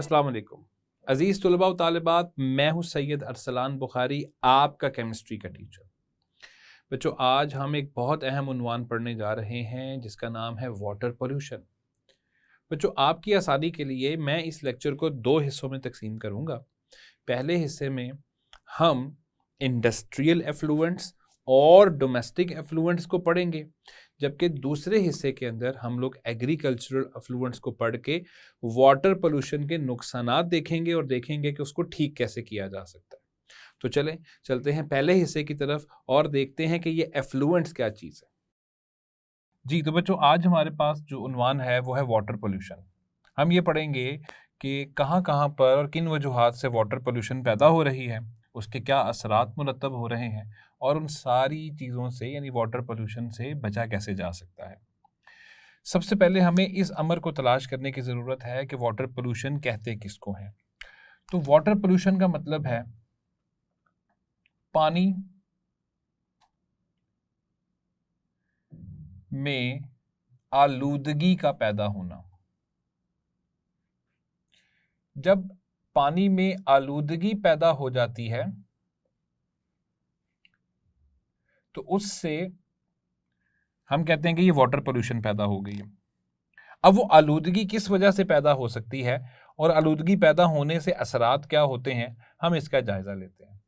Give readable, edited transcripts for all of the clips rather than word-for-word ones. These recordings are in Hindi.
अस्सलाम वालेकुम अज़ीज़ तलबा व तालिबात, मैं हूँ सैयद अरसलान बुखारी, आपका केमिस्ट्री का टीचर। बच्चों, आज हम एक बहुत अहम उन्वान पढ़ने जा रहे हैं जिसका नाम है वाटर पोल्यूशन। बच्चों, आपकी आसानी के लिए मैं इस लेक्चर को दो हिस्सों में तकसीम करूँगा। पहले हिस्से में हम इंडस्ट्रियल एफ्लुएंट्स और डोमेस्टिक एफ्लुएंट्स को पढ़ेंगे, जबकि दूसरे हिस्से के अंदर हम लोग एग्रीकल्चरल एफ्लुएंट्स को पढ़ के वाटर पोल्यूशन के नुकसानात देखेंगे और देखेंगे कि उसको ठीक कैसे किया जा सकता है। तो चलते हैं पहले हिस्से की तरफ और देखते हैं कि ये एफ्लुएंट्स क्या चीज़ है। जी, तो बच्चों, आज हमारे पास जो उन्वान है वो है वाटर पोल्यूशन। हम ये पढ़ेंगे कि कहाँ कहाँ पर और किन वजूहात से वाटर पोल्यूशन पैदा हो रही है, उसके क्या असरात मुरतब हो रहे हैं और उन सारी चीज़ों से यानी वाटर पोल्यूशन से बचा कैसे जा सकता है। सबसे पहले हमें इस अमर को तलाश करने की ज़रूरत है कि वाटर पोल्यूशन कहते किसको हैं। तो वाटर पोल्यूशन का मतलब है पानी में आलूदगी का पैदा होना। जब पानी में आलूदगी पैदा हो जाती है तो उससे हम कहते हैं कि ये वाटर पोल्यूशन पैदा हो गई है। अब वो आलूदगी किस वजह से पैदा हो सकती है और आलूदगी पैदा होने से असरात क्या होते हैं, हम इसका जायजा लेते हैं।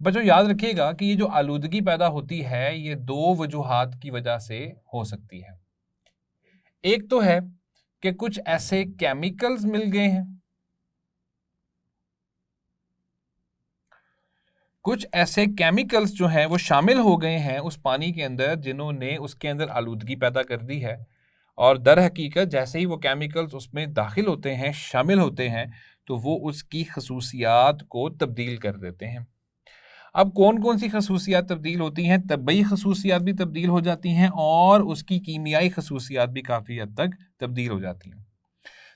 बच्चों, याद रखिएगा कि ये जो आलूदगी पैदा होती है ये दो वजूहात की वजह से हो सकती है। एक तो है कि कुछ ऐसे केमिकल्स मिल गए हैं, कुछ ऐसे केमिकल्स जो हैं वो शामिल हो गए हैं उस पानी के अंदर जिन्होंने उसके अंदर आलूदगी पैदा कर दी है। और दर हकीकत जैसे ही वो केमिकल्स उसमें दाखिल होते हैं, शामिल होते हैं, तो वो उसकी खसूसियात को तब्दील कर देते हैं। अब कौन कौन सी खसूसियात तब्दील होती हैं? तबई खसूसियात भी तब्दील हो जाती हैं और उसकी कीमियाई खसूसियात भी काफ़ी हद तक तब्दील हो जाती हैं।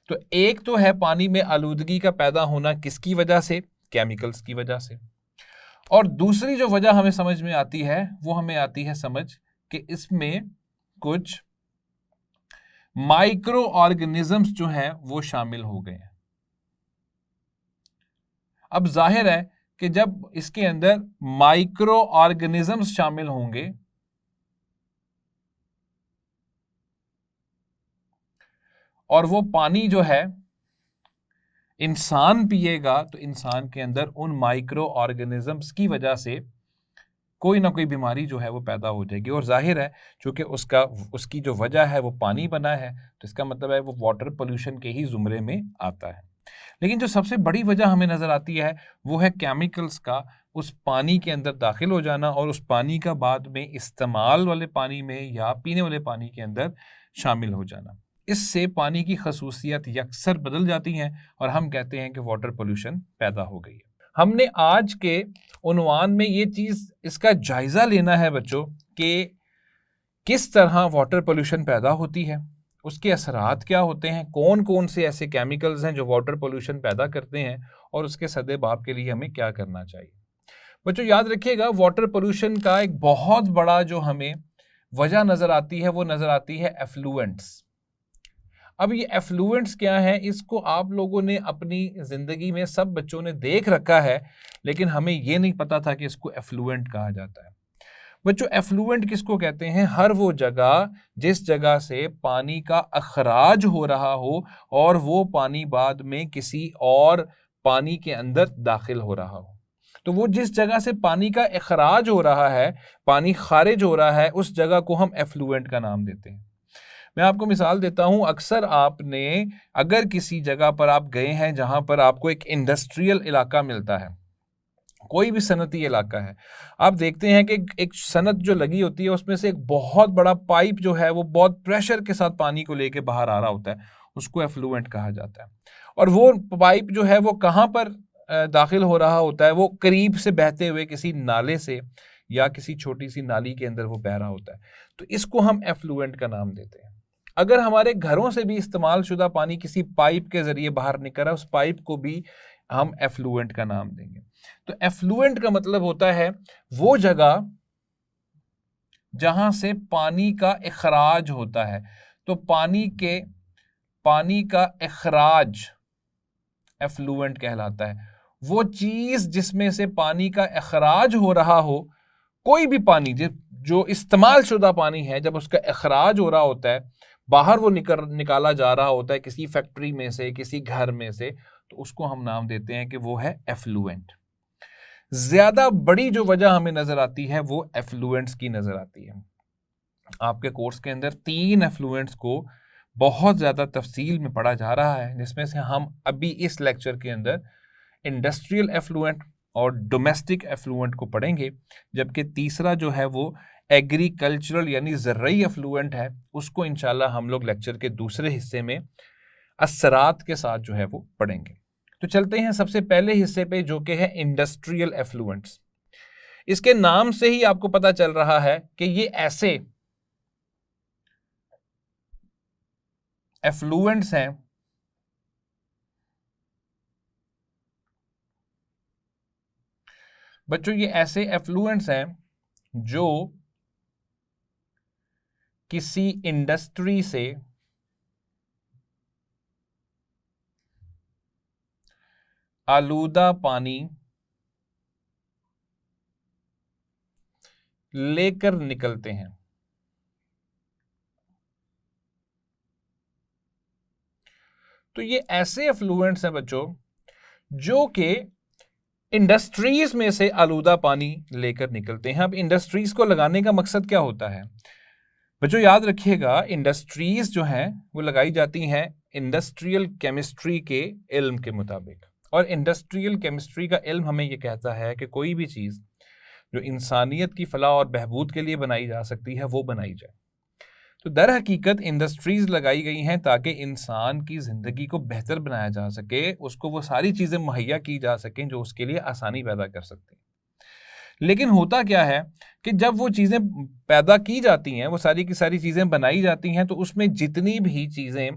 तो एक तो है पानी में आलूदगी का पैदा होना किसकी वजह से? केमिकल्स की वजह से। और दूसरी जो वजह हमें समझ में आती है वो हमें आती है समझ कि इसमें कुछ माइक्रो ऑर्गेनिजम्स जो हैं वो शामिल हो गए हैं। अब जाहिर है कि जब इसके अंदर माइक्रो ऑर्गेनिजम्स शामिल होंगे और वो पानी जो है इंसान पिएगा तो इंसान के अंदर उन माइक्रो ऑर्गेनिजम्स की वजह से कोई ना कोई बीमारी जो है वो पैदा हो जाएगी। और जाहिर है चूंकि उसकी जो वजह है वो पानी बना है तो इसका मतलब है वो वाटर पोल्यूशन के ही जुमरे में आता है। लेकिन जो सबसे बड़ी वजह हमें नज़र आती है वो है केमिकल्स का उस पानी के अंदर दाखिल हो जाना और उस पानी का बाद में इस्तेमाल वाले पानी में या पीने वाले पानी के अंदर शामिल हो जाना। इससे पानी की खसूसियत यकसर बदल जाती हैं और हम कहते हैं कि वाटर पोल्यूशन पैदा हो गई है। हमने आज के उन्वान में ये चीज़ इसका जायज़ा लेना है बच्चों कि किस तरह वाटर पोल्यूशन पैदा होती है, उसके असरात क्या होते हैं, कौन कौन से ऐसे केमिकल्स हैं जो वाटर पोल्यूशन पैदा करते हैं और उसके सद्देबाब के लिए हमें क्या करना चाहिए। बच्चों, याद रखिएगा वाटर पोल्यूशन का एक बहुत बड़ा जो हमें वजह नज़र आती है वो नज़र आती है एफ्लुएंट्स। अब ये एफ्लुएंट्स क्या है, इसको आप लोगों ने अपनी ज़िंदगी में सब बच्चों ने देख रखा है, लेकिन हमें ये नहीं पता था कि इसको एफ्लुएंट कहा जाता है। बच्चों, एफ्लुएंट किसको कहते हैं? हर वो जगह जिस जगह से पानी का अखराज हो रहा हो और वो पानी बाद में किसी और पानी के अंदर दाखिल हो रहा हो। तो वो जिस जगह से पानी का अखराज हो रहा है, पानी खारिज हो रहा है, उस जगह को हम एफ्लुएंट का नाम देते हैं। मैं आपको मिसाल देता हूं, अक्सर आपने अगर किसी जगह पर आप गए हैं जहां पर आपको एक इंडस्ट्रियल इलाका मिलता है, कोई भी सनती इलाका है, आप देखते हैं कि एक सनत जो लगी होती है उसमें से एक बहुत बड़ा पाइप जो है वो बहुत प्रेशर के साथ पानी को लेके बाहर आ रहा होता है, उसको एफ्लुएंट कहा जाता है। और वो पाइप जो है वो कहाँ पर दाखिल हो रहा होता है? वो करीब से बहते हुए किसी नाले से या किसी छोटी सी नाली के अंदर वो बह रहा होता है, तो इसको हम एफ्लुएंट का नाम देते हैं। अगर हमारे घरों से भी इस्तेमाल शुदा पानी किसी पाइप के जरिए बाहर निकल रहा है, उस पाइप को भी हम एफ्लुएंट का नाम देंगे। तो एफ्लुएंट का मतलब होता है वो जगह जहां से पानी का इखराज होता है। तो पानी का इखराज एफ्लुएंट कहलाता है। वो चीज़ जिसमें से पानी का अखराज हो रहा हो, कोई भी पानी जो इस्तेमाल शुदा पानी है, जब उसका अखराज हो रहा होता है, बाहर वो निकाला जा रहा होता है किसी फैक्ट्री में से, किसी घर में से, तो उसको हम नाम देते हैं कि वो है एफ्लुएंट। ज्यादा बड़ी जो वजह हमें नजर आती है वो एफ्लुएंट्स की नजर आती है। आपके कोर्स के अंदर 3 एफ्लुएंट्स को बहुत ज्यादा तफसील में पढ़ा जा रहा है, जिसमें से हम अभी इस लेक्चर के अंदर इंडस्ट्रियल एफ्लुएंट और डोमेस्टिक एफ्लुएंट को पढ़ेंगे, जबकि तीसरा जो है वो एग्रीकल्चरल यानी ज़रई एफ्लुएंट है, उसको इंशाल्लाह हम लोग लेक्चर के दूसरे हिस्से में असरात के साथ जो है वो पढ़ेंगे। तो चलते हैं सबसे पहले हिस्से पे, जो कि है इंडस्ट्रियल एफ्लुएंट्स। इसके नाम से ही आपको पता चल रहा है कि ये ऐसे एफ्लुएंट्स हैं बच्चों, ये ऐसे एफ्लुएंट्स हैं जो किसी इंडस्ट्री से आलूदा पानी लेकर निकलते हैं। तो ये ऐसे एफ्लुएंट्स हैं बच्चों जो कि इंडस्ट्रीज में से आलूदा पानी लेकर निकलते हैं। अब इंडस्ट्रीज को लगाने का मकसद क्या होता है बच्चों? याद रखिएगा, इंडस्ट्रीज जो हैं वो लगाई जाती हैं इंडस्ट्रियल केमिस्ट्री के इल्म के मुताबिक, और इंडस्ट्रियल केमिस्ट्री का इल्म हमें ये कहता है कि कोई भी चीज़ जो इंसानियत की फलाह और बहबूद के लिए बनाई जा सकती है वो बनाई जाए। तो दर हकीकत इंडस्ट्रीज लगाई गई हैं ताकि इंसान की ज़िंदगी को बेहतर बनाया जा सके, उसको वो सारी चीज़ें मुहैया की जा सकें जो उसके लिए आसानी पैदा कर सकती हैं। लेकिन होता क्या है कि जब वो चीज़ें पैदा की जाती हैं, वो सारी की सारी चीज़ें बनाई जाती हैं, तो उसमें जितनी भी चीज़ें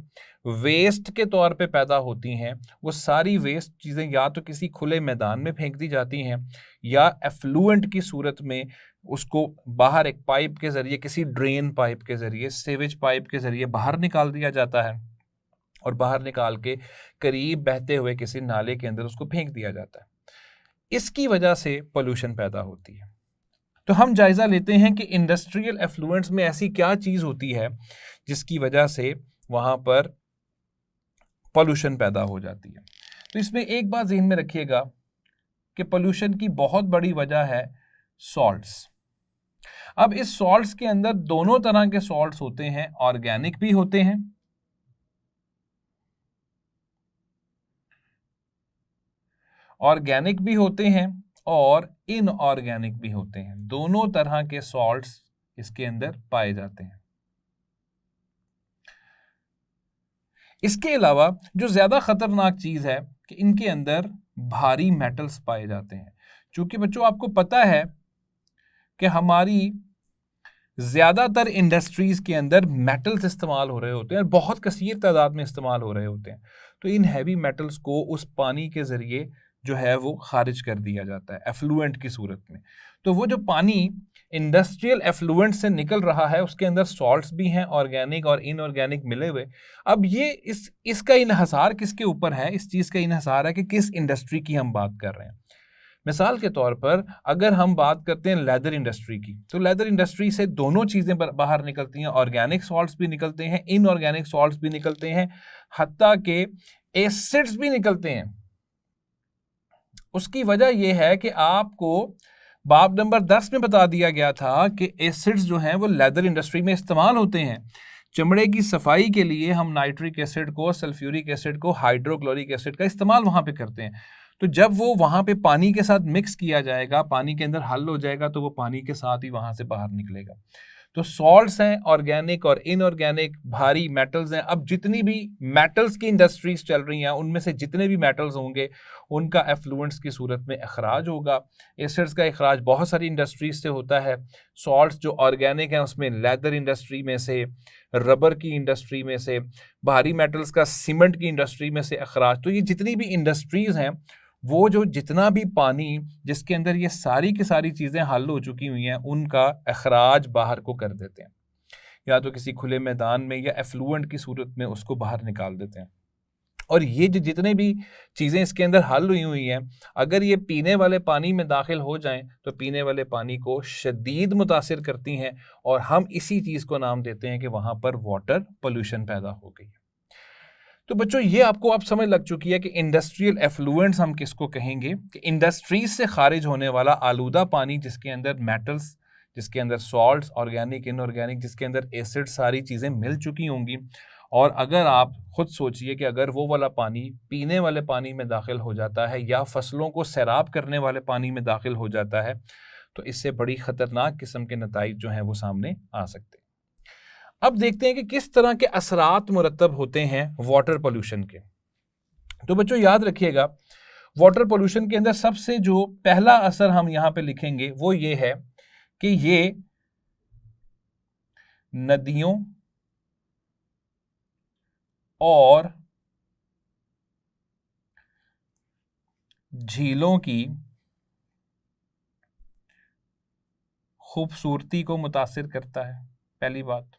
वेस्ट के तौर पे पैदा होती हैं, वो सारी वेस्ट चीज़ें या तो किसी खुले मैदान में फेंक दी जाती हैं या एफ्लुएंट की सूरत में उसको बाहर एक पाइप के ज़रिए, किसी ड्रेन पाइप के ज़रिए, सीवेज पाइप के ज़रिए बाहर निकाल दिया जाता है, और बाहर निकाल के करीब बहते हुए किसी नाले के अंदर उसको फेंक दिया जाता है। इसकी वजह से पोल्यूशन पैदा होती है। तो हम जायज़ा लेते हैं कि इंडस्ट्रियल एफ्लुएंट्स में ऐसी क्या चीज़ होती है जिसकी वजह से वहाँ पर पोल्यूशन पैदा हो जाती है। तो इसमें एक बात ज़हन में रखिएगा कि पोल्यूशन की बहुत बड़ी वजह है सॉल्ट्स। अब इस सॉल्ट्स के अंदर दोनों तरह के सॉल्ट्स होते हैं, ऑर्गेनिक भी होते हैं और इनऑर्गेनिक भी होते हैं। दोनों तरह के सॉल्ट्स इसके अंदर पाए जाते हैं। इसके अलावा जो ज्यादा खतरनाक चीज है कि इनके अंदर भारी मेटल्स पाए जाते हैं। चूंकि बच्चों आपको पता है कि हमारी ज्यादातर इंडस्ट्रीज के अंदर मेटल्स इस्तेमाल हो रहे होते हैं और बहुत कसीर तादाद में इस्तेमाल हो रहे होते हैं, तो इन हैवी मेटल्स को उस पानी के जरिए जो है वो खारिज कर दिया जाता है एफ्लुएंट की सूरत में। तो वो जो पानी इंडस्ट्रियल एफ्लुएंट से निकल रहा है उसके अंदर सॉल्ट्स भी हैं, ऑर्गेनिक और इनऑर्गेनिक मिले हुए। अब ये इसका इन्हसार किसके ऊपर है? इस चीज़ का इन्हसार है कि किस इंडस्ट्री की हम बात कर रहे हैं। मिसाल के तौर पर अगर हम बात करते हैं लेदर इंडस्ट्री की, तो लेदर इंडस्ट्री से दोनों चीज़ें बाहर निकलती हैं, ऑर्गेनिक सॉल्ट्स भी निकलते हैं, इनऑर्गेनिक सॉल्ट्स भी निकलते हैं, हत्ता के एसिड्स भी निकलते हैं। उसकी वजह यह है कि आपको बाब नंबर 10 में बता दिया गया था कि एसिड्स जो हैं वो लेदर इंडस्ट्री में इस्तेमाल होते हैं। चमड़े की सफाई के लिए हम नाइट्रिक एसिड को, सल्फ्यूरिक एसिड को, हाइड्रोक्लोरिक एसिड का इस्तेमाल वहाँ पे करते हैं। तो जब वो वहाँ पे पानी के साथ मिक्स किया जाएगा, पानी के अंदर हल हो जाएगा, तो वो पानी के साथ ही वहाँ से बाहर निकलेगा। तो सॉल्ट्स हैं, ऑर्गेनिक और इनऑर्गेनिक, भारी मेटल्स हैं। अब जितनी भी मेटल्स की इंडस्ट्रीज चल रही हैं उनमें से जितने भी मेटल्स होंगे उनका एफ्लुएंट्स की सूरत में अखराज होगा। एसिड्स का अखराज बहुत सारी इंडस्ट्रीज से होता है। सॉल्ट्स जो ऑर्गेनिक हैं उसमें लेदर इंडस्ट्री में से, रबर की इंडस्ट्री में से, भारी मेटल्स का सीमेंट की इंडस्ट्री में से अखराज। तो ये जितनी भी इंडस्ट्रीज हैं वो जो जितना भी पानी जिसके अंदर ये सारी की सारी चीज़ें हल हो चुकी हुई हैं उनका अखराज बाहर को कर देते हैं, या तो किसी खुले मैदान में या एफ्लुएंट की सूरत में उसको बाहर निकाल देते हैं। और ये जो जितने भी चीज़ें इसके अंदर हल हुई हैं, अगर ये पीने वाले पानी में दाखिल हो जाएं तो पीने वाले पानी को शदीद मुतासिर करती हैं, और हम इसी चीज़ को नाम देते हैं कि वहाँ पर वाटर पोल्यूशन पैदा हो गई। तो बच्चों, ये आपको अब समझ लग चुकी है कि इंडस्ट्रियल एफ्लुएंट्स हम किसको कहेंगे, कि इंडस्ट्रीज से खारिज होने वाला आलूदा पानी जिसके अंदर मेटल्स, जिसके अंदर सॉल्ट्स, ऑर्गेनिक, इनऑर्गेनिक, जिसके अंदर एसिड, सारी चीज़ें मिल चुकी होंगी। और अगर आप खुद सोचिए कि अगर वो वाला पानी पीने वाले पानी में दाखिल हो जाता है या फसलों को सैराब करने वाले पानी में दाखिल हो जाता है, तो इससे बड़ी ख़तरनाक किस्म के नताइज जो हैं वो सामने आ सकते हैं। अब देखते हैं कि किस तरह के असरात मुरतब होते हैं वाटर पोल्यूशन के। तो बच्चों याद रखिएगा, वाटर पोल्यूशन के अंदर सबसे जो पहला असर हम यहाँ पे लिखेंगे वो ये है कि ये नदियों और झीलों की खूबसूरती को मुतासिर करता है, पहली बात।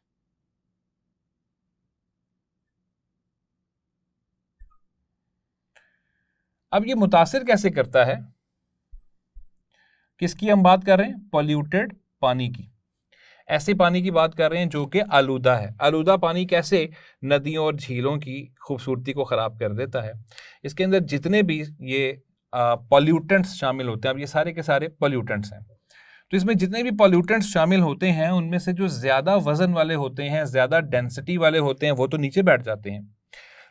अब ये मुतासिर कैसे करता है, किसकी हम बात कर रहे हैं, पॉल्यूटेड पानी की। ऐसे पानी की बात कर रहे हैं जो कि आलूदा है। आलूदा पानी कैसे नदियों और झीलों की खूबसूरती को ख़राब कर देता है। इसके अंदर जितने भी ये पॉल्यूटेंट्स शामिल होते हैं, अब ये सारे के सारे पॉल्यूटेंट्स हैं, तो इसमें जितने भी पॉल्यूटेंट्स शामिल होते हैं उनमें से जो ज़्यादा वजन वाले होते हैं, ज़्यादा डेंसिटी वाले होते हैं, वो तो नीचे बैठ जाते हैं,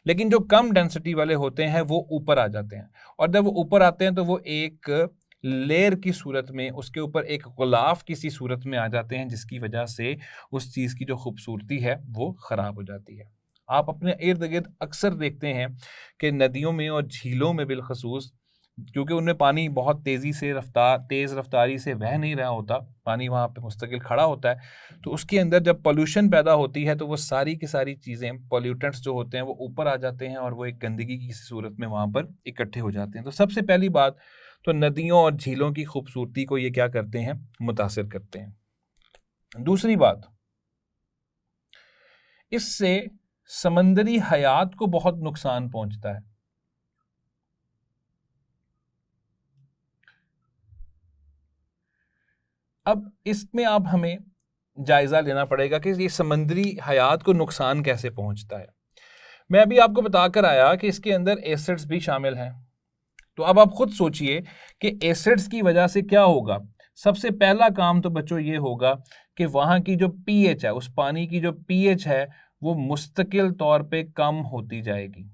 लेकिन जो कम डेंसिटी वाले होते हैं वो ऊपर आ जाते हैं। और जब वो ऊपर आते हैं तो वो एक लेयर की सूरत में, उसके ऊपर एक गुलाफ किसी सूरत में आ जाते हैं, जिसकी वजह से उस चीज़ की जो खूबसूरती है वो ख़राब हो जाती है। आप अपने इर्द गिर्द अक्सर देखते हैं कि नदियों में और झीलों में बिलखसूस, क्योंकि उनमें पानी बहुत तेज़ी से तेज़ रफ्तारी से बह नहीं रहा होता, पानी वहाँ पे मुस्तकिल खड़ा होता है, तो उसके अंदर जब पोल्यूशन पैदा होती है तो वो सारी की सारी चीज़ें, पॉल्यूटेंट्स जो होते हैं वो ऊपर आ जाते हैं और वो एक गंदगी की सूरत में वहाँ पर इकट्ठे हो जाते हैं। तो सबसे पहली बात तो नदियों और झीलों की खूबसूरती को ये क्या करते हैं, मुतासिर करते हैं। दूसरी बात, इससे समंदरी हयात को बहुत नुकसान पहुंचता है। अब इसमें अब हमें जायज़ा लेना पड़ेगा कि ये समंदरी हयात को नुकसान कैसे पहुंचता है। मैं अभी आपको बताकर आया कि इसके अंदर एसिड्स भी शामिल हैं। तो अब आप खुद सोचिए कि एसिड्स की वजह से क्या होगा। सबसे पहला काम तो बच्चों ये होगा कि वहाँ की जो पीएच है, उस पानी की जो पीएच है वो मुस्तकिल तौर पे कम होती जाएगी।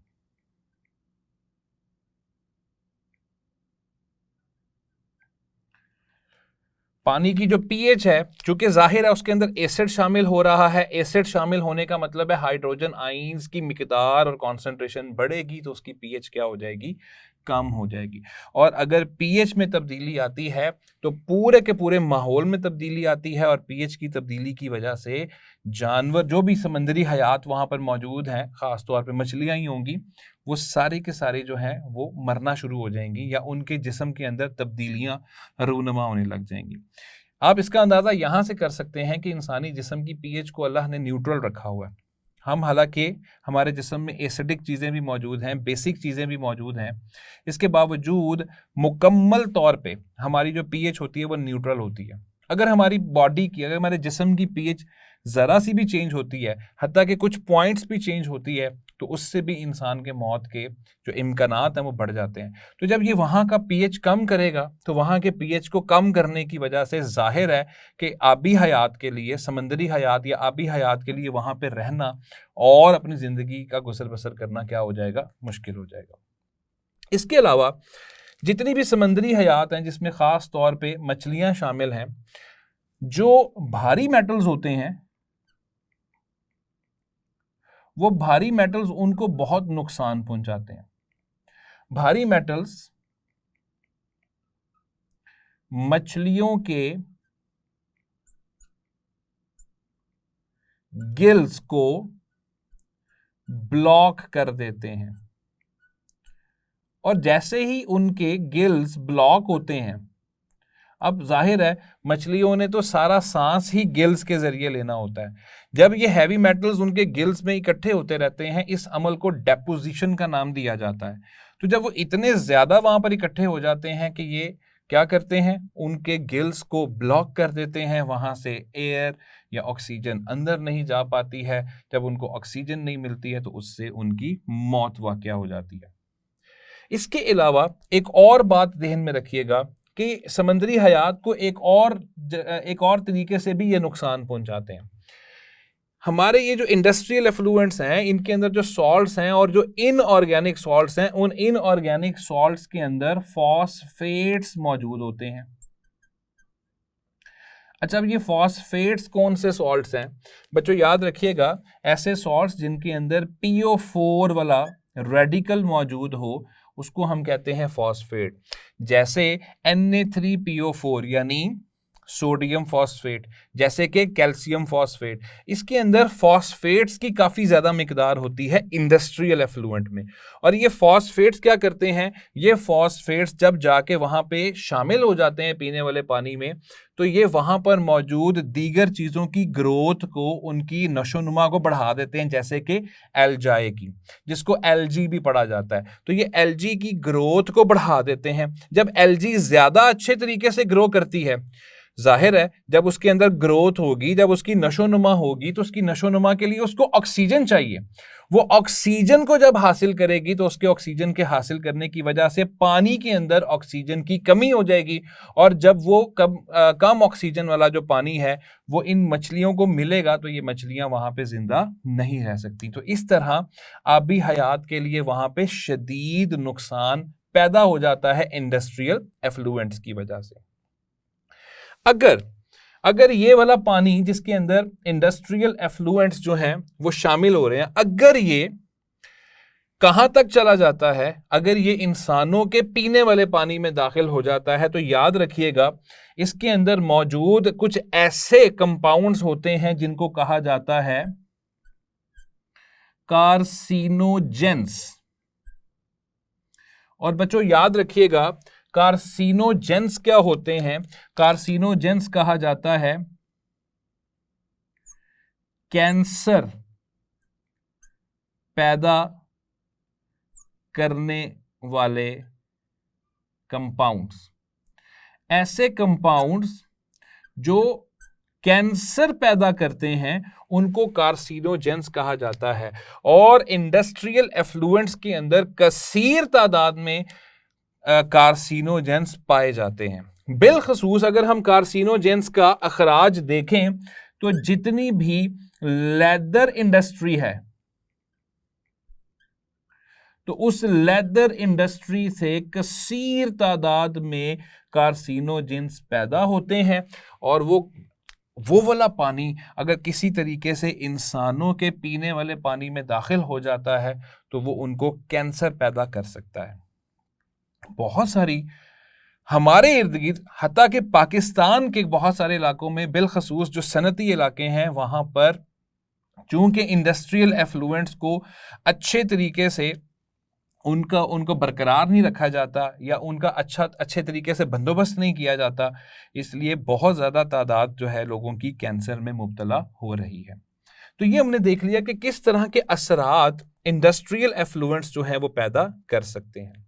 पानी की जो पीएच है, चूंकि जाहिर है उसके अंदर एसिड शामिल हो रहा है, एसिड शामिल होने का मतलब है हाइड्रोजन आइंस की मिकदार और कॉन्सेंट्रेशन बढ़ेगी, तो उसकी पीएच क्या हो जाएगी, कम हो जाएगी। और अगर पीएच में तब्दीली आती है तो पूरे के पूरे माहौल में तब्दीली आती है, और पीएच की तब्दीली की वजह से जानवर, जो भी समंदरी हयात वहाँ पर मौजूद हैं, ख़ास तौर पे मछलियाँ ही होंगी, वो सारे के सारे जो हैं वो मरना शुरू हो जाएंगी, या उनके जिस्म के अंदर तब्दीलियाँ रूनुमा होने लग जाएंगी। आप इसका अंदाज़ा यहाँ से कर सकते हैं कि इंसानी जिस्म की पीएच को अल्लाह ने न्यूट्रल रखा हुआ है। हम हालांकि हमारे जिस्म में एसिडिक चीज़ें भी मौजूद हैं, बेसिक चीज़ें भी मौजूद हैं, इसके बावजूद मुकम्मल तौर पे हमारी जो पीएच होती है वो न्यूट्रल होती है। अगर हमारी बॉडी की, अगर हमारे जिस्म की पीएच ज़रा सी भी चेंज होती है, हत्ता कि कुछ पॉइंट्स भी चेंज होती है, तो उससे भी इंसान के मौत के जो इम्कानात हैं वो बढ़ जाते हैं। तो जब ये वहाँ का पीएच कम करेगा, तो वहाँ के पीएच को कम करने की वजह से जाहिर है कि आबी हयात के लिए, समंदरी हयात या आबी हयात के लिए वहाँ पे रहना और अपनी ज़िंदगी का गुजर बसर करना क्या हो जाएगा, मुश्किल हो जाएगा। इसके अलावा जितनी भी समंदरी हयात हैं, जिसमें ख़ास तौर पे मछलियाँ शामिल हैं, जो भारी मेटल्स होते हैं, वो भारी मेटल्स उनको बहुत नुकसान पहुंचाते हैं। भारी मेटल्स मछलियों के गिल्स को ब्लॉक कर देते हैं, और जैसे ही उनके गिल्स ब्लॉक होते हैं, अब जाहिर है मछलियों ने तो सारा सांस ही गिल्स के जरिए लेना होता है। जब ये हैवी मेटल्स उनके गिल्स में इकट्ठे होते रहते हैं, इस अमल को डेपोजिशन का नाम दिया जाता है। तो जब वो इतने ज्यादा वहां पर इकट्ठे हो जाते हैं कि ये क्या करते हैं, उनके गिल्स को ब्लॉक कर देते हैं, वहां से एयर या ऑक्सीजन अंदर नहीं जा पाती है। जब उनको ऑक्सीजन नहीं मिलती है तो उससे उनकी मौत वाक़या हो जाती है। इसके अलावा एक और बात ध्यान में रखिएगा कि समुद्री हयात को एक और तरीके से भी ये नुकसान पहुंचाते हैं। हमारे ये जो इंडस्ट्रियल एफ्लुएंट्स हैं, इनके अंदर जो सॉल्ट्स हैं और जो इनऑर्गेनिक सॉल्ट्स हैं, उन इनऑर्गेनिक सॉल्ट्स के अंदर फॉस्फेट्स मौजूद होते हैं। अच्छा, अब ये फॉस्फेट्स कौन से सॉल्ट्स हैं बच्चों? याद रखिएगा, ऐसे सॉल्ट्स जिनके अंदर PO4 वाला रेडिकल मौजूद हो उसको हम कहते हैं फॉस्फेट। जैसे Na3PO4 यानी सोडियम फॉस्फेट, जैसे कि कैल्शियम फॉस्फेट, इसके अंदर फॉस्फेट्स की काफ़ी ज़्यादा मिकदार होती है इंडस्ट्रियल एफ्लुएंट में। और ये फॉस्फेट्स क्या करते हैं, ये फॉस्फेट्स जब जाके वहाँ पे शामिल हो जाते हैं पीने वाले पानी में, तो ये वहाँ पर मौजूद दीगर चीज़ों की ग्रोथ को, उनकी नशोनुमा को बढ़ा देते हैं, जैसे कि एल्जाई की, जिसको एल्जी भी पढ़ा जाता है। तो ये एल्जी की ग्रोथ को बढ़ा देते हैं। जब एल्जी ज़्यादा अच्छे तरीके से ग्रो करती है, जाहिर है जब उसके अंदर ग्रोथ होगी, जब उसकी नशोनुमा होगी, तो उसकी नशोनुमा के लिए उसको ऑक्सीजन चाहिए। वो ऑक्सीजन को जब हासिल करेगी तो उसके ऑक्सीजन के हासिल करने की वजह से पानी के अंदर ऑक्सीजन की कमी हो जाएगी। और जब वो कम ऑक्सीजन वाला जो पानी है वो इन मछलियों को मिलेगा तो ये मछलियां वहां पे जिंदा नहीं रह सकती। तो इस तरह आबी हयात के लिए वहां पे शदीद नुकसान पैदा हो जाता है इंडस्ट्रियल एफ्लुएंट्स की वजह से। अगर ये वाला पानी जिसके अंदर इंडस्ट्रियल एफ्लुएंट्स जो हैं वो शामिल हो रहे हैं, अगर ये कहां तक चला जाता है, अगर ये इंसानों के पीने वाले पानी में दाखिल हो जाता है, तो याद रखिएगा इसके अंदर मौजूद कुछ ऐसे कंपाउंड्स होते हैं जिनको कहा जाता है कार्सिनोजेंस। और बच्चों याद रखिएगा कार्सिनोजेंस क्या होते हैं। कार्सिनोजेंस कहा जाता है कैंसर पैदा करने वाले कंपाउंड्स। ऐसे कंपाउंड्स जो कैंसर पैदा करते हैं उनको कार्सिनोजेंस कहा जाता है। और इंडस्ट्रियल एफ्लुएंट्स के अंदर कसीर तादाद में कार्सिनोजेंस पाए जाते हैं। बिलखसूस अगर हम कार्सिनोजेंस का अखराज देखें तो जितनी भी लेदर इंडस्ट्री है, तो उस लेदर इंडस्ट्री से कसीर तादाद में कार्सिनोजेंस पैदा होते हैं। और वो वाला पानी अगर किसी तरीके से इंसानों के पीने वाले पानी में दाखिल हो जाता है तो वो उनको कैंसर पैदा कर सकता है। बहुत सारी हमारे इर्द गिर्द, हत्ता कि पाकिस्तान के बहुत सारे इलाकों में, बिलखसूस जो सनती इलाके हैं, वहाँ पर चूंकि इंडस्ट्रियल एफ्लुएंट्स को अच्छे तरीके से उनको बरकरार नहीं रखा जाता या उनका अच्छे तरीके से बंदोबस्त नहीं किया जाता, इसलिए बहुत ज़्यादा तादाद जो है लोगों की कैंसर में मुब्तला हो रही है। तो ये हमने देख लिया कि किस तरह के असरात इंडस्ट्रियल एफ्लुएंट्स जो है वो पैदा कर सकते हैं।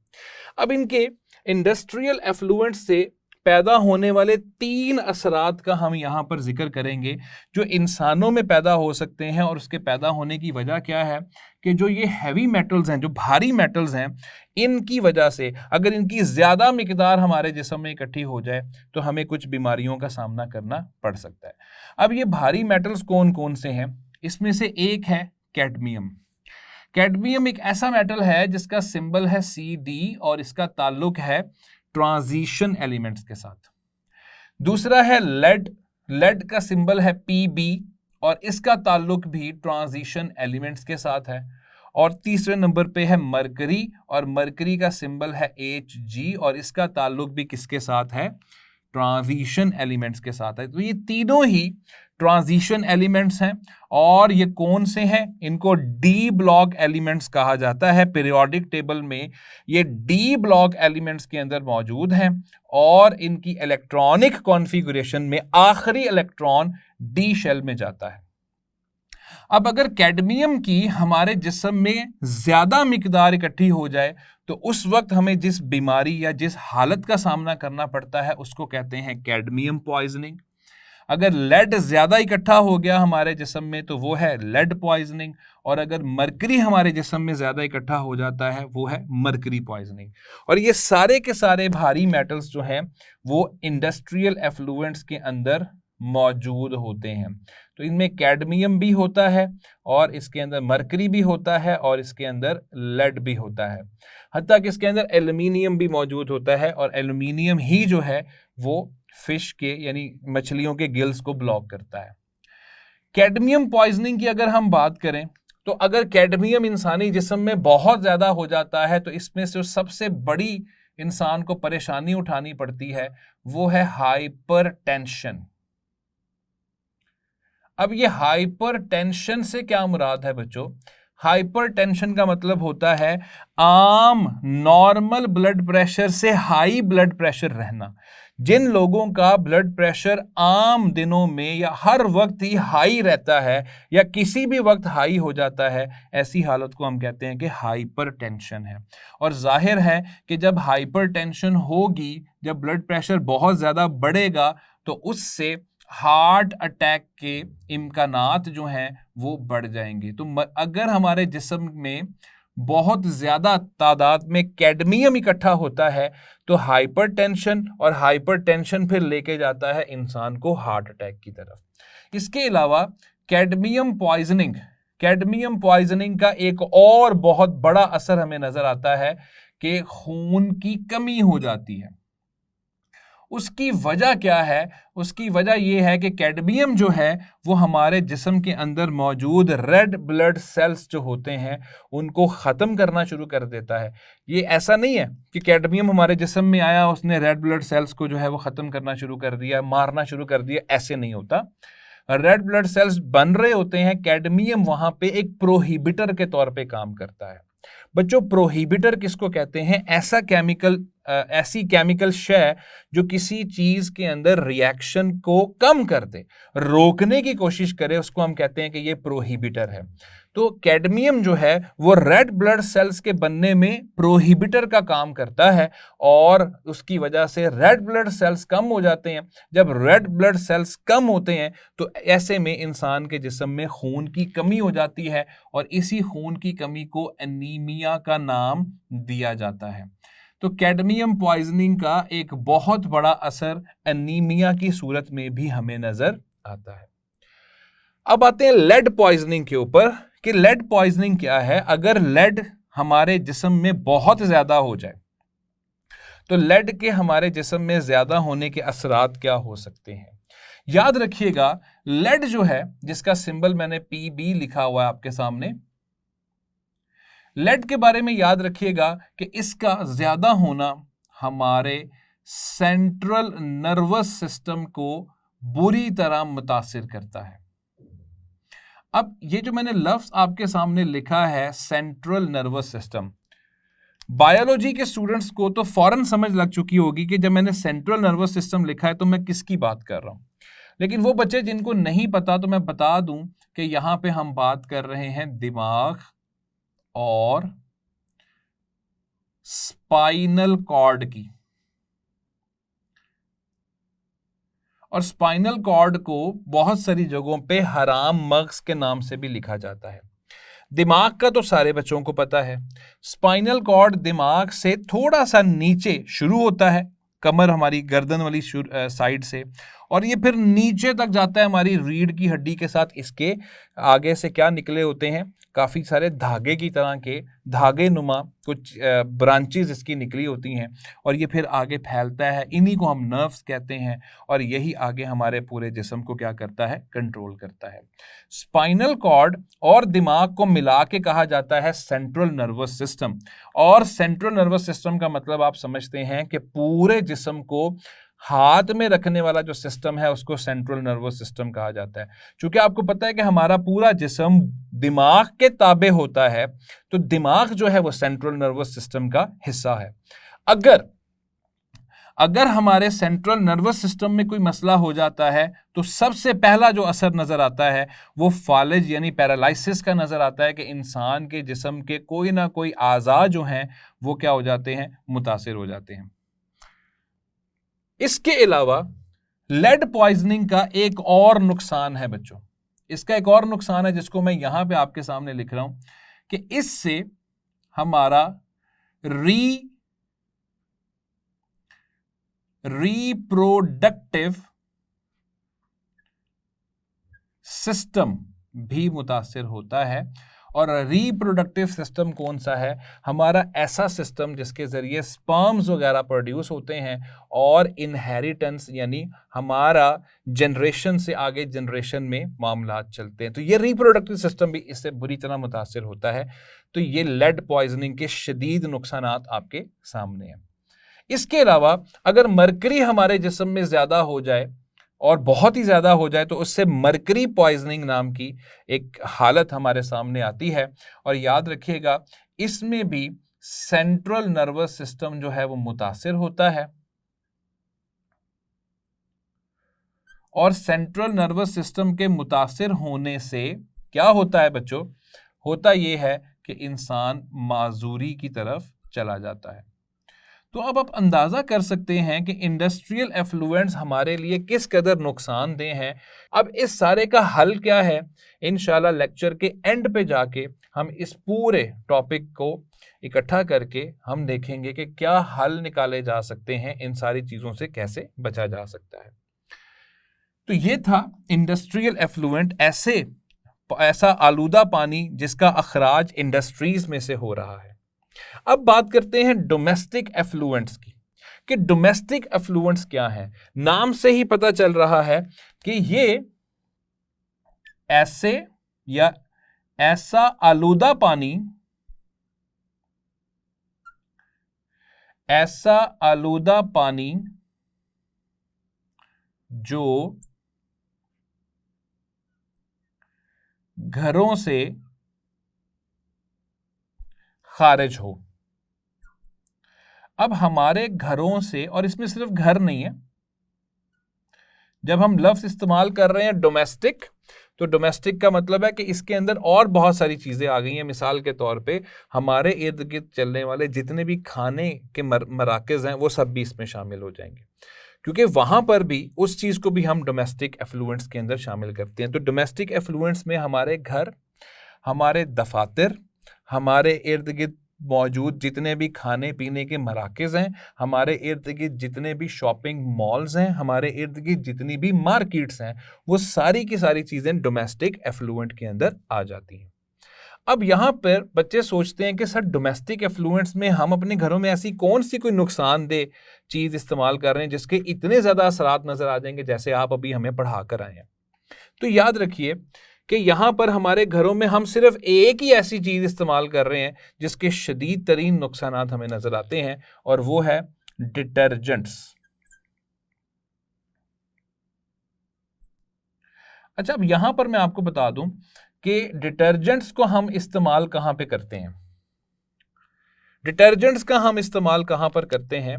अब इनके इंडस्ट्रियल एफ्लुएंट से पैदा होने वाले 3 असरात का हम यहाँ पर जिक्र करेंगे जो इंसानों में पैदा हो सकते हैं। और उसके पैदा होने की वजह क्या है कि जो ये हैवी मेटल्स हैं, जो भारी मेटल्स हैं, इनकी वजह से अगर इनकी ज़्यादा मिकदार हमारे जिस्म में इकट्ठी हो जाए तो हमें कुछ बीमारियों का सामना करना पड़ सकता है। अब ये भारी मेटल्स कौन कौन से हैं? इसमें से एक है कैडमियम। कैडमियम एक ऐसा मेटल है जिसका सिंबल है CD और इसका ताल्लुक है ट्रांजिशन एलिमेंट्स के साथ। दूसरा है लेड। लेड का सिंबल है PB और इसका ताल्लुक भी ट्रांजिशन एलिमेंट्स के साथ है। और तीसरे नंबर पे है मरकरी और मरकरी का सिंबल है Hg और इसका ताल्लुक भी किसके साथ है? ट्रांजिशन एलिमेंट्स के साथ है। तो ये तीनों ही ट्रांजिशन एलिमेंट्स हैं और ये कौन से हैं? इनको डी ब्लॉक एलिमेंट्स कहा जाता है। पीरियोडिक टेबल में ये डी ब्लॉक एलिमेंट्स के अंदर मौजूद हैं और इनकी इलेक्ट्रॉनिक कॉन्फ़िगरेशन में आखिरी इलेक्ट्रॉन डी शेल में जाता है। अब अगर कैडमियम की हमारे जिस्म में ज्यादा मिकदार इकट्ठी हो जाए तो उस वक्त हमें जिस बीमारी या जिस हालत का सामना करना पड़ता है उसको कहते हैं कैडमियम पॉइजनिंग। अगर लेड ज्यादा इकट्ठा हो गया हमारे जिस्म में तो वो है लेड पॉइजनिंग, और अगर मरकरी हमारे जिस्म में ज्यादा इकट्ठा हो जाता है वो है मरकरी पॉइजनिंग। और ये सारे के सारे भारी मेटल्स जो हैं वो इंडस्ट्रियल एफ्लुएंट्स के अंदर मौजूद होते हैं। तो इनमें कैडमियम भी होता है और इसके अंदर मरकरी भी होता है और इसके अंदर लेड भी होता है, हत्ता कि इसके अंदर एल्यूमिनियम भी मौजूद होता है, और एल्यूमिनियम ही जो है वो फिश के यानी मछलियों के गिल्स को ब्लॉक करता है। कैडमियम पॉइजनिंग की अगर हम बात करें तो अगर कैडमियम इंसानी जिस्म में बहुत ज्यादा हो जाता है तो इसमें से सबसे बड़ी इंसान को परेशानी उठानी पड़ती है वो है हाइपरटेंशन। अब ये हाइपरटेंशन से क्या मुराद है बच्चों? हाइपरटेंशन का मतलब होता है आम नॉर्मल ब्लड प्रेशर से हाई ब्लड प्रेशर रहना। जिन लोगों का ब्लड प्रेशर आम दिनों में या हर वक्त ही हाई रहता है या किसी भी वक्त हाई हो जाता है, ऐसी हालत को हम कहते हैं कि हाइपरटेंशन है। और जाहिर है कि जब हाइपरटेंशन होगी, जब ब्लड प्रेशर बहुत ज़्यादा बढ़ेगा तो उससे हार्ट अटैक के इम्कानात जो हैं वो बढ़ जाएंगे। तो अगर हमारे जिस्म में बहुत ज़्यादा तादाद में कैडमियम इकट्ठा होता है तो हाइपरटेंशन, और हाइपरटेंशन फिर लेके जाता है इंसान को हार्ट अटैक की तरफ। इसके अलावा कैडमियम पॉइजनिंग का एक और बहुत बड़ा असर हमें नज़र आता है कि खून की कमी हो जाती है। उसकी वजह क्या है? उसकी वजह यह है कि कैडमियम जो है वो हमारे जिस्म के अंदर मौजूद रेड ब्लड सेल्स जो होते हैं उनको ख़त्म करना शुरू कर देता है। ये ऐसा नहीं है कि कैडमियम हमारे जिस्म में आया, उसने रेड ब्लड सेल्स को जो है वो ख़त्म करना शुरू कर दिया, मारना शुरू कर दिया, ऐसे नहीं होता। रेड ब्लड सेल्स बन रहे होते हैं, कैडमियम वहाँ पे एक प्रोहिबिटर के तौर पे काम करता है। बच्चों, प्रोहिबिटर किसको कहते हैं? ऐसी केमिकल शय जो किसी चीज के अंदर रिएक्शन को कम कर दे, रोकने की कोशिश करे, उसको हम कहते हैं कि ये प्रोहिबिटर है। तो कैडमियम जो है वो रेड ब्लड सेल्स के बनने में प्रोहिबिटर का काम करता है और उसकी वजह से रेड ब्लड सेल्स कम हो जाते हैं। जब रेड ब्लड सेल्स कम होते हैं तो ऐसे में इंसान के जिस्म में खून की कमी हो जाती है और इसी खून की कमी को एनीमिया का नाम दिया जाता है। तो कैडमियम पॉइजनिंग का एक बहुत बड़ा असर एनीमिया की सूरत में भी हमें नजर आता है। अब आते हैं लेड पॉइजनिंग के ऊपर कि लेड पॉइजनिंग क्या है। अगर लेड हमारे जिस्म में बहुत ज्यादा हो जाए तो लेड के हमारे जिस्म में ज्यादा होने के असरात क्या हो सकते हैं? याद रखिएगा, लेड जो है जिसका सिंबल मैंने PB लिखा हुआ है आपके सामने, लेड के बारे में याद रखिएगा कि इसका ज्यादा होना हमारे सेंट्रल नर्वस सिस्टम को बुरी तरह मुतासिर करता है। अब ये जो मैंने लफ्ज आपके सामने लिखा है सेंट्रल नर्वस सिस्टम, बायोलॉजी के स्टूडेंट्स को तो फौरन समझ लग चुकी होगी कि जब मैंने सेंट्रल नर्वस सिस्टम लिखा है तो मैं किसकी बात कर रहा हूं। लेकिन वो बच्चे जिनको नहीं पता तो मैं बता दूं कि यहां पे हम बात कर रहे हैं दिमाग और स्पाइनल कॉर्ड की। और स्पाइनल कॉर्ड को बहुत सारी जगहों पे हराम मग्ज के नाम से भी लिखा जाता है। दिमाग का तो सारे बच्चों को पता है। स्पाइनल कॉर्ड दिमाग से थोड़ा सा नीचे शुरू होता है, कमर हमारी गर्दन वाली साइड से, और ये फिर नीचे तक जाता है हमारी रीढ़ की हड्डी के साथ। इसके आगे से क्या निकले होते हैं? काफ़ी सारे धागे की तरह के धागे नुमा कुछ ब्रांचेस इसकी निकली होती हैं और ये फिर आगे फैलता है। इन्हीं को हम नर्व्स कहते हैं और यही आगे हमारे पूरे जिस्म को क्या करता है? कंट्रोल करता है। स्पाइनल कॉर्ड और दिमाग को मिला के कहा जाता है सेंट्रल नर्वस सिस्टम। और सेंट्रल नर्वस सिस्टम का मतलब आप समझते हैं कि पूरे जिस्म को हाथ में रखने वाला जो सिस्टम है उसको सेंट्रल नर्वस सिस्टम कहा जाता है। क्योंकि आपको पता है कि हमारा पूरा जिस्म दिमाग के ताबे होता है, तो दिमाग जो है वो सेंट्रल नर्वस सिस्टम का हिस्सा है। अगर हमारे सेंट्रल नर्वस सिस्टम में कोई मसला हो जाता है तो सबसे पहला जो असर नजर आता है वो फालिज यानी पैरालिसिस का नजर आता है कि इंसान के जिस्म के कोई ना कोई आज़ा जो हैं वो क्या हो जाते हैं, मुतासिर हो जाते हैं। इसके अलावा लेड पॉइजनिंग का एक और नुकसान है बच्चों, इसका एक और नुकसान है जिसको मैं यहां पे आपके सामने लिख रहा हूं कि इससे हमारा रिप्रोडक्टिव सिस्टम भी मुतासिर होता है। और रिप्रोडक्टिव सिस्टम कौन सा है? हमारा ऐसा सिस्टम जिसके जरिए स्पर्म्स वगैरह प्रोड्यूस होते हैं और इनहेरिटेंस यानी हमारा जनरेशन से आगे जनरेशन में मामला चलते हैं, तो ये रिप्रोडक्टिव सिस्टम भी इससे बुरी तरह मुतासिर होता है। तो ये लेड पॉइजनिंग के शदीद नुकसान आपके सामने हैं। इसके अलावा अगर मरकरी हमारे जिस्म में ज्यादा हो जाए और बहुत ही ज्यादा हो जाए तो उससे मरकरी पॉइजनिंग नाम की एक हालत हमारे सामने आती है। और याद रखिएगा इसमें भी सेंट्रल नर्वस सिस्टम जो है वो मुतासिर होता है। और सेंट्रल नर्वस सिस्टम के मुतासिर होने से क्या होता है बच्चों? होता यह है कि इंसान माजूरी की तरफ चला जाता है। तो अब आप अंदाजा कर सकते हैं कि इंडस्ट्रियल एफ्लुएंट्स हमारे लिए किस कदर नुकसानदेह हैं। अब इस सारे का हल क्या है? इंशाल्लाह लेक्चर के एंड पे जाके हम इस पूरे टॉपिक को इकट्ठा करके हम देखेंगे कि क्या हल निकाले जा सकते हैं, इन सारी चीजों से कैसे बचा जा सकता है। तो ये था इंडस्ट्रियल एफ्लुएंट, ऐसा आलूदा पानी जिसका अखराज इंडस्ट्रीज में से हो रहा है। अब बात करते हैं डोमेस्टिक एफ्लुएंट्स की कि डोमेस्टिक एफ्लुएंट्स क्या है। नाम से ही पता चल रहा है कि ये ऐसा आलूदा पानी जो घरों से खारिज हो। अब हमारे घरों से, और इसमें सिर्फ घर नहीं है, जब हम लफ्ज इस्तेमाल कर रहे हैं डोमेस्टिक, तो डोमेस्टिक का मतलब है कि इसके अंदर और बहुत सारी चीजें आ गई हैं। मिसाल के तौर पे हमारे इर्द गिर्द चलने वाले जितने भी खाने के मराकज हैं वो सब भी इसमें शामिल हो जाएंगे, क्योंकि वहां पर भी उस चीज को भी हम डोमेस्टिक एफ्लुएंट्स के अंदर शामिल करते हैं। तो डोमेस्टिक एफ्लुएंट्स में हमारे घर, हमारे दफातर, हमारे इर्द गिर्द मौजूद जितने भी खाने पीने के मराकज़ हैं, हमारे इर्द गिर्द जितने भी शॉपिंग मॉल्स हैं, हमारे इर्द गिर्द जितनी भी मार्केट्स हैं, वो सारी की सारी चीज़ें डोमेस्टिक एफ्लुएंट के अंदर आ जाती हैं। अब यहाँ पर बच्चे सोचते हैं कि सर डोमेस्टिक एफ्लुएंट्स में हम अपने घरों में ऐसी कौन सी कोई नुकसानदेह चीज़ इस्तेमाल कर रहे हैं जिसके इतने ज़्यादा असरात नज़र आ जाएंगे जैसे आप अभी हमें पढ़ा कर आए हैं। तो याद रखिए कि यहां पर हमारे घरों में हम सिर्फ एक ही ऐसी चीज इस्तेमाल कर रहे हैं जिसके शदीद तरीन नुकसानात हमें नजर आते हैं, और वो है डिटर्जेंट्स। अच्छा, अब यहां पर मैं आपको बता दूं कि डिटर्जेंट्स को हम इस्तेमाल कहां पे करते हैं। डिटर्जेंट्स का हम इस्तेमाल कहां पर करते हैं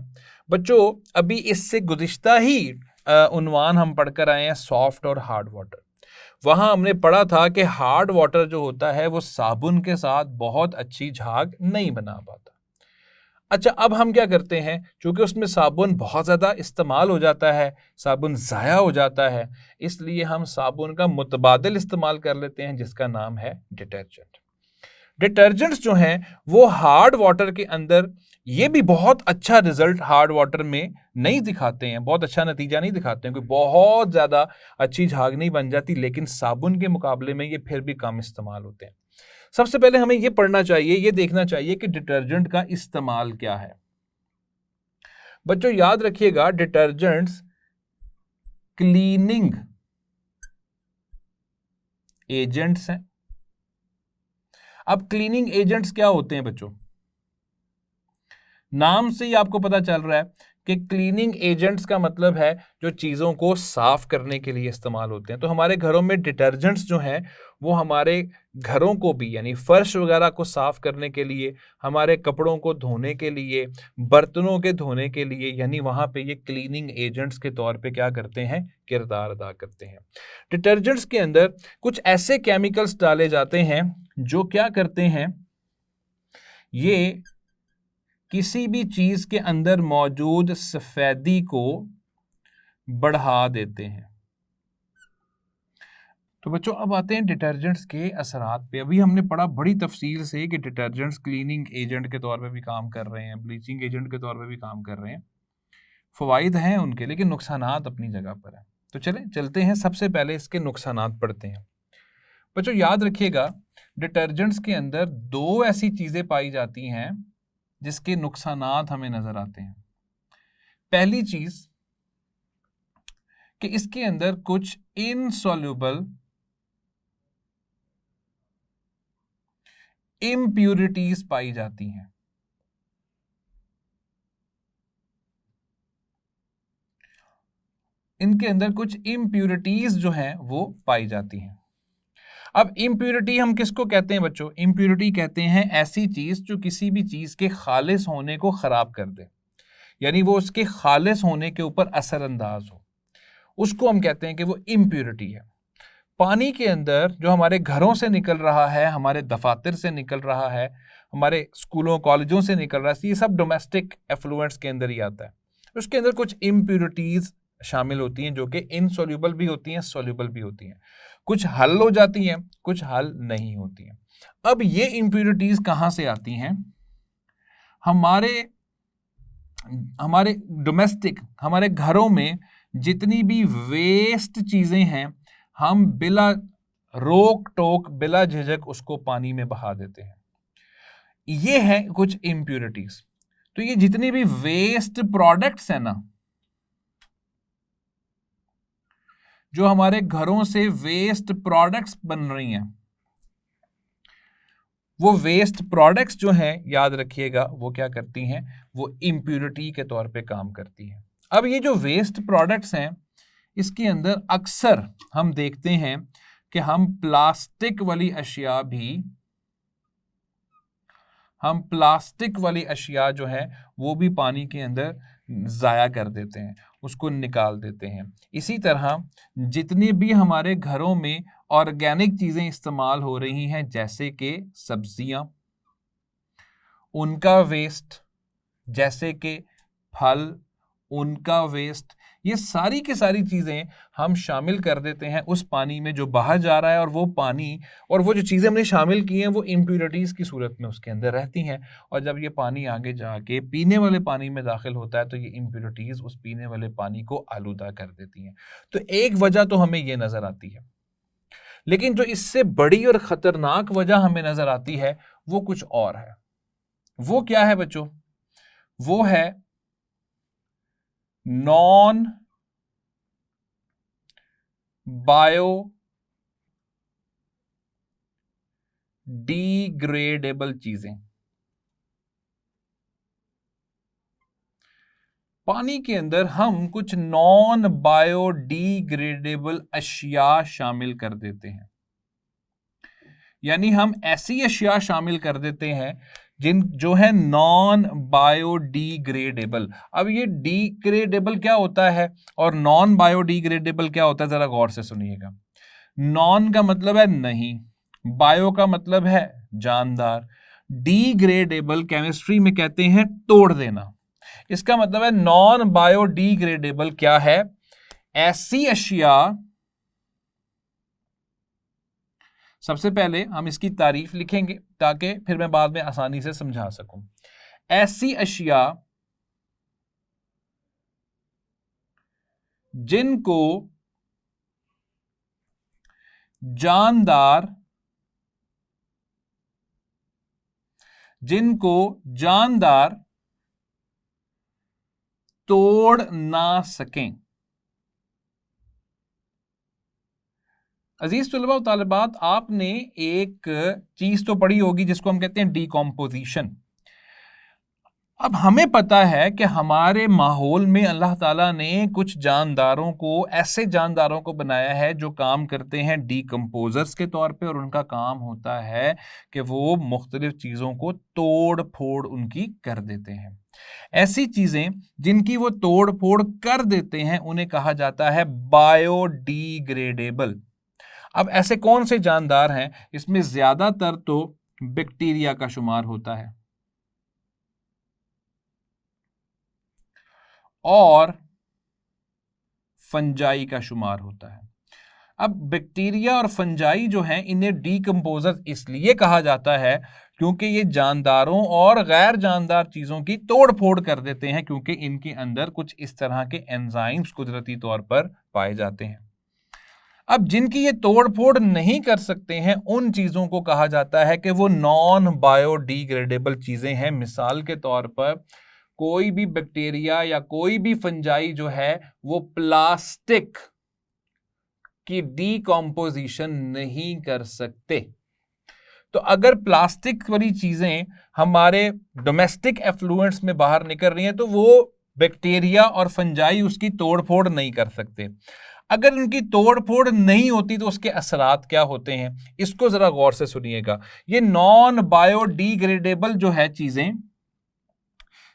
बच्चों? अभी इससे गुज़िश्ता ही उन्वान हम पढ़कर आए हैं सॉफ्ट और हार्ड वाटर। वहां हमने पढ़ा था कि हार्ड वाटर जो होता है वो साबुन के साथ बहुत अच्छी झाग नहीं बना पाता। अच्छा, अब हम क्या करते हैं, क्योंकि उसमें साबुन बहुत ज़्यादा इस्तेमाल हो जाता है, साबुन ज़ाया हो जाता है, इसलिए हम साबुन का मुतबादिल इस्तेमाल कर लेते हैं जिसका नाम है डिटर्जेंट। डिटर्जेंट्स जो हैं वो हार्ड वाटर के अंदर ये भी बहुत अच्छा रिजल्ट हार्ड वाटर में नहीं दिखाते हैं, बहुत अच्छा नतीजा नहीं दिखाते हैं, कोई बहुत ज़्यादा अच्छी झाग नहीं बन जाती, लेकिन साबुन के मुकाबले में ये फिर भी कम इस्तेमाल होते हैं। सबसे पहले हमें ये पढ़ना चाहिए, ये देखना चाहिए कि डिटर्जेंट का इस्तेमाल क्या है। बच्चों याद रखिएगा डिटर्जेंट्स क्लीनिंग एजेंट्स हैं। अब क्लीनिंग एजेंट्स क्या होते हैं बच्चों? नाम से ही आपको पता चल रहा है कि क्लीनिंग एजेंट्स का मतलब है जो चीज़ों को साफ करने के लिए इस्तेमाल होते हैं। तो हमारे घरों में डिटर्जेंट्स जो हैं वो हमारे घरों को भी यानी फर्श वगैरह को साफ करने के लिए, हमारे कपड़ों को धोने के लिए, बर्तनों के धोने के लिए, यानी वहाँ पे ये क्लीनिंग एजेंट्स के तौर पे क्या करते हैं, किरदार अदा करते हैं। डिटर्जेंट्स के अंदर कुछ ऐसे केमिकल्स डाले जाते हैं जो क्या करते हैं, ये किसी भी चीज के अंदर मौजूद सफेदी को बढ़ा देते हैं। तो बच्चों अब आते हैं डिटर्जेंट्स के असरात पे। अभी हमने पढ़ा बड़ी तफसील से कि डिटर्जेंट्स क्लीनिंग एजेंट के तौर पे भी काम कर रहे हैं, ब्लीचिंग एजेंट के तौर पे भी काम कर रहे हैं। फ़वाइद हैं उनके, लेकिन नुकसानात अपनी जगह पर है। तो चलें चलते हैं, सबसे पहले इसके नुकसानात पढ़ते हैं। बच्चों याद रखिएगा, डिटर्जेंट्स के अंदर दो ऐसी चीज़ें पाई जाती हैं जिसके नुकसानात हमें नज़र आते हैं। पहली चीज़ कि इसके अंदर कुछ इनसॉल्युबल इम्प्यूरिटीज पाई जाती हैं। इनके अंदर कुछ इम्प्यूरिटीज जो हैं वो पाई जाती हैं। अब इम्प्यूरिटी हम किसको कहते हैं बच्चों? इम्प्यूरिटी कहते हैं ऐसी चीज जो किसी भी चीज के खालिस होने को खराब कर दे, यानी वो उसके खालिस होने के ऊपर असरअंदाज हो, उसको हम कहते हैं कि वो इम्प्यूरिटी है। पानी के अंदर जो हमारे घरों से निकल रहा है, हमारे दफातर से निकल रहा है, हमारे स्कूलों कॉलेजों से निकल रहा है, ये सब डोमेस्टिक एफ्लुएंट्स के अंदर ही आता है। उसके अंदर कुछ इम्प्यूरिटीज शामिल होती हैं जो कि इनसॉल्युबल भी होती हैं, सॉल्युबल भी होती हैं। कुछ हल हो जाती हैं, कुछ हल नहीं होती हैं। अब ये इम्प्यूरिटीज कहाँ से आती हैं? हमारे हमारे डोमेस्टिक, हमारे घरों में जितनी भी वेस्ट चीजें हैं, हम बिला रोक टोक, बिला झिझक उसको पानी में बहा देते हैं। ये है कुछ इम्प्यूरिटीज। तो ये जितनी भी वेस्ट प्रोडक्ट्स हैं ना, जो हमारे घरों से वेस्ट प्रोडक्ट्स बन रही हैं, वो वेस्ट प्रोडक्ट्स जो हैं, याद रखिएगा, वो क्या करती हैं, वो इम्प्यूरिटी के तौर पे काम करती हैं। अब ये जो वेस्ट प्रोडक्ट्स हैं, इसके अंदर अक्सर हम देखते हैं कि हम प्लास्टिक वाली अशिया जो है वो भी पानी के अंदर ज़ाया कर देते हैं, उसको निकाल देते हैं। इसी तरह जितनी भी हमारे घरों में ऑर्गेनिक चीज़ें इस्तेमाल हो रही हैं, जैसे कि सब्जियां, उनका वेस्ट, जैसे कि फल, उनका वेस्ट, ये सारी की सारी चीज़ें हम शामिल कर देते हैं उस पानी में जो बाहर जा रहा है, और वो पानी और वो जो चीज़ें हमने शामिल की हैं वो इम्प्यूरिटीज़ की सूरत में उसके अंदर रहती हैं। और जब ये पानी आगे जाके पीने वाले पानी में दाखिल होता है तो ये इम्प्यूरिटीज़ उस पीने वाले पानी को आलूदा कर देती हैं। तो एक वजह तो हमें ये नज़र आती है, लेकिन जो इससे बड़ी और ख़तरनाक वजह हमें नज़र आती है वो कुछ और है। वो क्या है बच्चों? वो है नॉन बायो डिग्रेडेबल चीजें। पानी के अंदर हम कुछ नॉन बायोडिग्रेडेबल अशिया शामिल कर देते हैं, यानी हम ऐसी अशिया शामिल कर देते हैं जो है नॉन बायोडिग्रेडेबल। अब ये डिग्रेडेबल क्या होता है और नॉन बायोडिग्रेडेबल क्या होता है, जरा गौर से सुनिएगा। नॉन का मतलब है नहीं, बायो का मतलब है जानदार, डिग्रेडेबल केमिस्ट्री में कहते हैं तोड़ देना। इसका मतलब है नॉन बायोडिग्रेडेबल क्या है? ऐसी अशिया, सबसे पहले हम इसकी तारीफ लिखेंगे ताकि फिर मैं बाद में आसानी से समझा सकूं। ऐसी अशिया जिनको जानदार तोड़ ना सकें। अजीज तलबा और तालिबात, आपने एक चीज तो पढ़ी होगी जिसको हम कहते हैं डिकॉम्पोजिशन। अब हमें पता है कि हमारे माहौल में अल्लाह ताला ने कुछ जानदारों को, ऐसे जानदारों को बनाया है जो काम करते हैं डीकम्पोजर्स के तौर पे, और उनका काम होता है कि वो मुख्तलिफ चीज़ों को तोड़ फोड़ उनकी कर देते हैं। ऐसी चीज़ें जिनकी वो तोड़ फोड़ कर देते हैं उन्हें कहा जाता है बायोडिग्रेडेबल। अब ऐसे कौन से जानदार हैं? इसमें ज़्यादातर तो बैक्टीरिया का शुमार होता है और फंजाई का शुमार होता है। अब बैक्टीरिया और फंजाई जो हैं, इन्हें डीकम्पोजर इसलिए कहा जाता है क्योंकि ये जानदारों और गैर जानदार चीज़ों की तोड़ फोड़ कर देते हैं, क्योंकि इनके अंदर कुछ इस तरह के एंजाइम्स कुदरती तौर पर पाए जाते हैं। अब जिनकी ये तोड़ फोड़ नहीं कर सकते हैं, उन चीज़ों को कहा जाता है कि वो नॉन बायोडिग्रेडेबल चीज़ें हैं। मिसाल के तौर पर कोई भी बैक्टीरिया या कोई भी फंजाई जो है वो प्लास्टिक की डीकॉम्पोजिशन नहीं कर सकते। तो अगर प्लास्टिक वाली चीजें हमारे डोमेस्टिक एफ्लुएंट्स में बाहर निकल रही हैं तो वो बैक्टीरिया और फंजाई उसकी तोड़फोड़ नहीं कर सकते। अगर उनकी तोड़फोड़ नहीं होती तो उसके असरात क्या होते हैं, इसको जरा गौर से सुनिएगा। ये नॉन बायोडिग्रेडेबल जो है चीजें,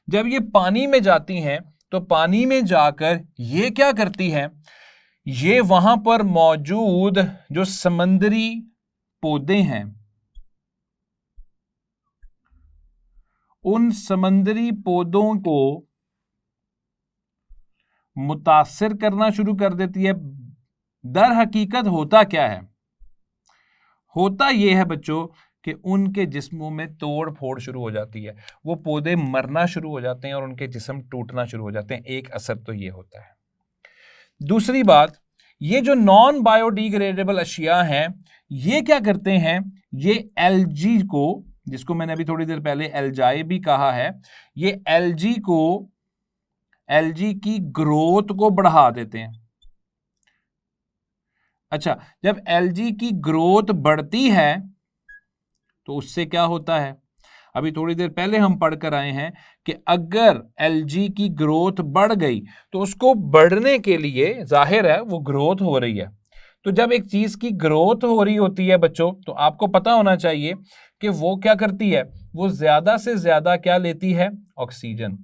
जब ये पानी में जाती हैं तो पानी में जाकर ये क्या करती हैं, ये वहां पर मौजूद जो समंदरी पौधे हैं, उन समंदरी पौधों को मुतासिर करना शुरू कर देती है। दर हकीकत होता क्या है? होता यह है बच्चों कि उनके जिस्मों में तोड़ फोड़ शुरू हो जाती है, वो पौधे मरना शुरू हो जाते हैं और उनके जिस्म टूटना शुरू हो जाते हैं। एक असर तो ये होता है। दूसरी बात, ये जो नॉन बायोडिग्रेडेबल अशिया हैं, ये क्या करते हैं, ये एल्गी को, जिसको मैंने अभी थोड़ी देर पहले एल्जाई भी कहा है, ये एल्गी की ग्रोथ को बढ़ा देते हैं। अच्छा, जब एल्गी की ग्रोथ बढ़ती है तो उससे क्या होता है, अभी थोड़ी देर पहले हम पढ़कर आए हैं कि अगर एल्गी की ग्रोथ बढ़ गई तो उसको बढ़ने के लिए जाहिर है वो ग्रोथ हो रही है। तो जब एक चीज की ग्रोथ हो रही होती है बच्चों, तो आपको पता होना चाहिए कि वो क्या करती है, वो ज्यादा से ज्यादा क्या लेती है, ऑक्सीजन,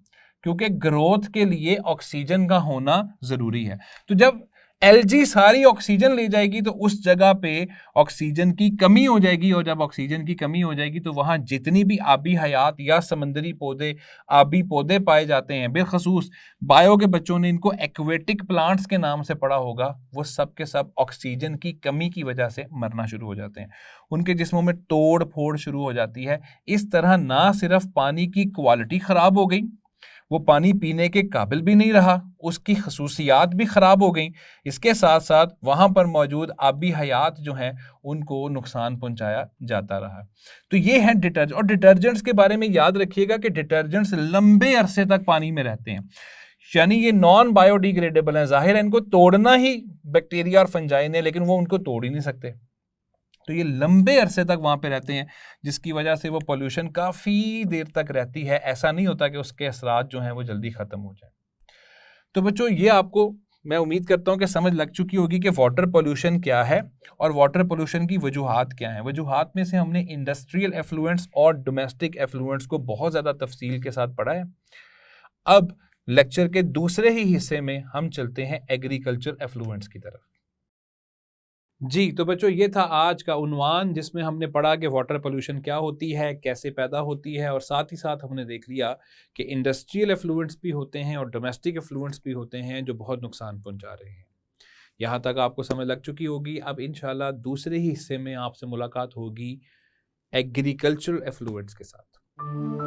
क्योंकि ग्रोथ के लिए ऑक्सीजन का होना जरूरी है। तो जब एल्गी सारी ऑक्सीजन ले जाएगी तो उस जगह पे ऑक्सीजन की कमी हो जाएगी, और जब ऑक्सीजन की कमी हो जाएगी तो वहां जितनी भी आबी हयात या समंदरी पौधे, आबी पौधे पाए जाते हैं, बेखसूस बायो के बच्चों ने इनको एक्वेटिक प्लांट्स के नाम से पढ़ा होगा, वो सब के सब ऑक्सीजन की कमी की वजह से मरना शुरू हो जाते हैं। उनके जिस्मों में तोड़ फोड़ शुरू हो जाती है। इस तरह ना सिर्फ पानी की क्वालिटी खराब हो गई, वो पानी पीने के काबिल भी नहीं रहा, उसकी खसूसियात भी ख़राब हो गई, इसके साथ साथ वहाँ पर मौजूद आबी हयात जो हैं उनको नुकसान पहुँचाया जाता रहा। तो ये है डिटर्जेंट। और डिटर्जेंट्स के बारे में याद रखिएगा कि डिटर्जेंट्स लंबे अरसे तक पानी में रहते हैं, यानी ये नॉन बायोडिग्रेडेबल हैं। जाहिर है इनको तोड़ना ही बैक्टीरिया और फंजाई ने, लेकिन वो उनको तोड़ ही नहीं सकते, तो ये लंबे अरसे तक वहाँ पे रहते हैं, जिसकी वजह से वो पोल्यूशन काफ़ी देर तक रहती है। ऐसा नहीं होता कि उसके असरात जो हैं वो जल्दी ख़त्म हो जाए। तो बच्चों, ये आपको मैं उम्मीद करता हूँ कि समझ लग चुकी होगी कि वाटर पोल्यूशन क्या है और वाटर पोल्यूशन की वजूहात क्या हैं। वजूहात में से हमने इंडस्ट्रियल एफ्लुएंट्स और डोमेस्टिक एफ्लुएंट्स को बहुत ज़्यादा तफसील के साथ पढ़ा है। अब लेक्चर के दूसरे ही हिस्से में हम चलते हैं एग्रीकल्चर एफ्लुएंट्स की तरफ। जी, तो बच्चों, ये था आज का उन्वान, जिसमें हमने पढ़ा कि वाटर पोल्यूशन क्या होती है, कैसे पैदा होती है, और साथ ही साथ हमने देख लिया कि इंडस्ट्रियल एफ्लुएंट्स भी होते हैं और डोमेस्टिक एफ्लुएंट्स भी होते हैं जो बहुत नुकसान पहुंचा रहे हैं। यहाँ तक आपको समझ लग चुकी होगी। अब इंशाल्लाह दूसरे ही हिस्से में आपसे मुलाकात होगी एग्रीकल्चरल एफ्लुएंट्स के साथ।